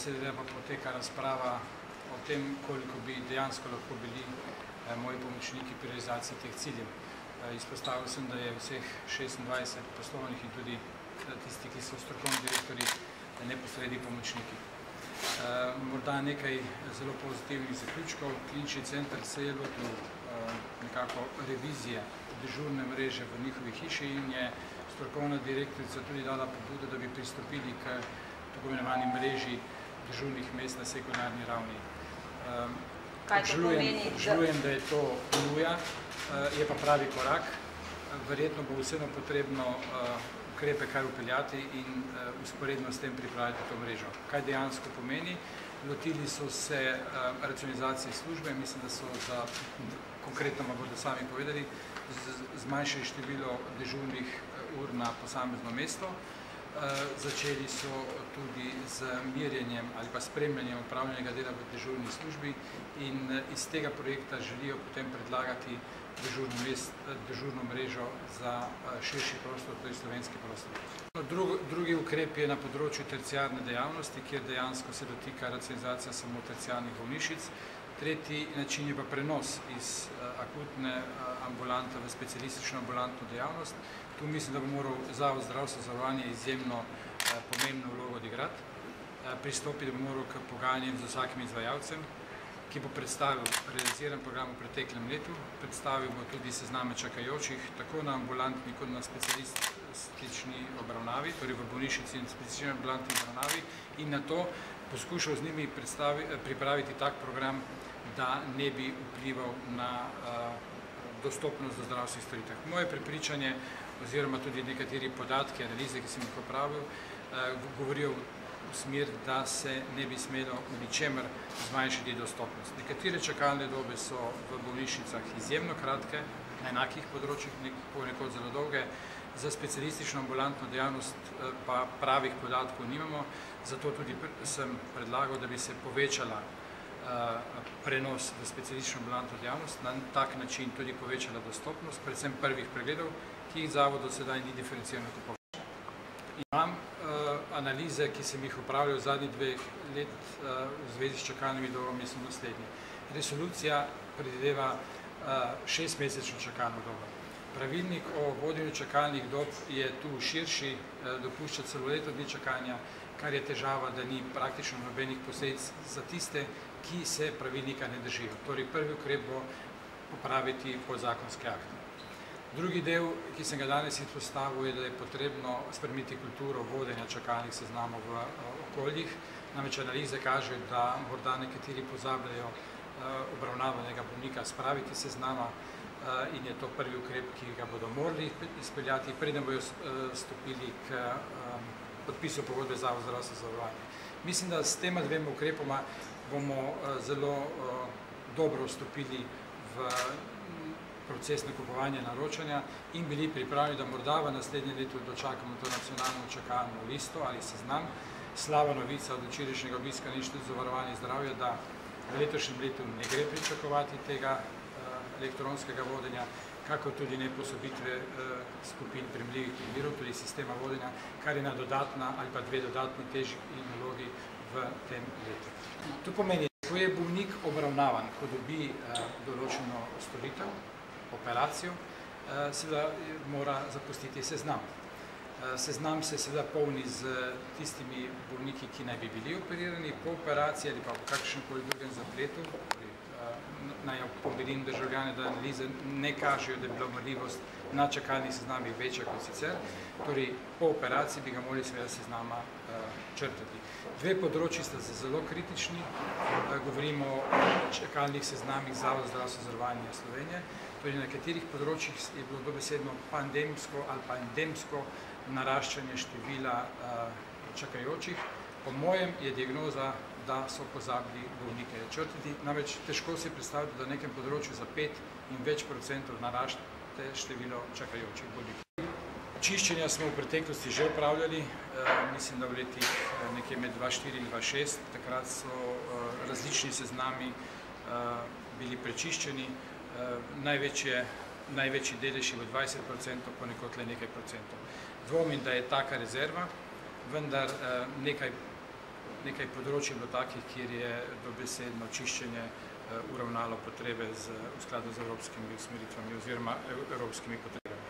seveda pa poteka razprava o tem, koliko bi dejansko lahko bili moji pomočniki pri realizaciji teh ciljev. Izpostavil sem, da je vseh 26 poslovnih in tudi tisti, ki so strokovni direktori, neposredni pomočniki. Morda nekaj zelo pozitivnih zaključkov. Klinični center se je lotil nekako revizije dežurne mreže v njihovi hiši in je strokovna direktorica tudi dala pobudo, da bi pristopili k tako imenovani mreži dežurnih mest na sekundarni ravni. Kaj to pomeni? Obžalujem, da je to nuja, je pa pravi korak. Verjetno bo vseeno potrebno ukrepe kar upeljati in usporedno s tem pripraviti to mrežo. Kaj dejansko pomeni? Lotili so se racionalizacije službe, mislim, da so konkretno bodo sami povedali, zmanjšali število dežurnih ur na posamezno mesto. Začeli so tudi z merjenjem ali pa spremljanjem upravljenega dela v dežurni službi in iz tega projekta želijo potem predlagati dežurno mrežo za širši prostor, to je slovenski prostor. Drugi ukrep je na področju terciarne dejavnosti, kjer dejansko se dotika racionalizacija samo terciarnih bolnišnic. Tretji način je pa prenos iz akutne ambulante v specialistično ambulantno dejavnost. Tu mislim, da bo moral Zavod zdravstveno zavarovanje izjemno pomembno vlogo odigrati. Pristopiti bo moral k pogajanjem z vsakim izvajalcem, ki bo predstavil realiziran program v preteklem letu, predstavil bo tudi sezname čakajočih, tako na ambulantni kot na specialistični obravnavi, torej v bolnišnici in specialistični ambulantni obravnavi in na to poskušal z njimi pripraviti tak program, da ne bi vplival na dostopnost do zdravstvenih storitev. Moje prepričanje oziroma tudi nekateri podatki, analize, ki sem jih opravil, govorijo v smer, da se ne bi smelo v ničemer zmanjšati dostopnost. Nekatere čakalne dobe so v bolnišnicah izjemno kratke, na enakih področjih, ponekod zelo dolge, za specialistično ambulantno dejavnost pa pravih podatkov nimamo, zato tudi sem predlagal, da bi se povečala prenos v specialistično ambulantno dejavnost, na tak način tudi povečala dostopnost, predvsem prvih pregledov, ki jih Zavod do sedaj ni diferencirano kupoval. Imam analize, ki sem jih opravljal v zadnjih 2 let v zvezi s čakalnimi dobami, so naslednji. Resolucija predvideva 6-mesečno čakalno dobo. Pravilnik o vodenju čakalnih dob je tu širši, dopušča celo leto dni čakanja, kar je težava, da ni praktično nobenih posledic za tiste, ki se pravilnika ne držijo. Torej, prvi ukrep bo popraviti podzakonske akte. Drugi del, ki sem ga danes izpostavil, je, da je potrebno spremeniti kulturo vodenja čakalnih seznamov v okoljih. Namreč analize kažejo, da morda nekateri pozabljajo obravnavanega bolnika spraviti seznama in je to prvi ukrep, ki ga bodo morali izpeljati, preden bodo stopili k podpisu pogodbe Zavod zdravstveno zavarovanje. Mislim, da s tema 2 ukrepoma bomo zelo dobro vstopili v proces nakupovanja naročanja in bili pripravljeni, da morda v naslednjem letu dočakamo to nacionalno čakalno listo ali seznam. Slaba novica od včerajšnjega obiska na Inštitutu za varovanje zdravja, da v letošnjem letu ne gre pričakovati tega elektronskega vodenja, kakor tudi ne posoditve skupin premljivih primerov, tudi sistema vodenja, kar je ena dodatna ali pa 2 dodatni težji nalogi v tem letu. To pomeni, ko je bolnik obravnavan, ko dobi določeno storitev, operacijo, seveda mora zapustiti seznam. Seznam se seveda polni z tistimi bolniki, ki naj bi bili operirani po operaciji ali pa v kakšnemkoli drugem zapletu. Naj opomenim državljane, da analize ne kažejo, da je bila umrljivost na čakalnih seznamih večja kot sicer. Torej, po operaciji bi ga morali seveda seznama črtati. 2 področji sta zelo kritični. Govorimo o čakalnih seznamih Zavoda zdravstveno zavarovanje Slovenije. Torej, na katerih področjih je bilo dobesedno pandemsko ali pa endemsko naraščanje števila čakajočih. Po mojem je diagnoza, da so pozabili bolnike črtati. Namreč težko si predstavljati, da na nekem področju za 5 in več procentov narašča število čakajočih bolnikov. Čiščenja smo v preteklosti že upravljali, mislim, da v letih nekje med 2004 in 2006. Takrat so različni seznami bili prečiščeni. Največji delež je v 20%, ponekod le nekaj procentov. Dvomim, da je taka rezerva, vendar nekaj nekaj področij bilo takih, kjer je dobesedno čiščenje uravnalo potrebe v skladu z evropskimi usmeritvami oziroma evropskimi potrebami.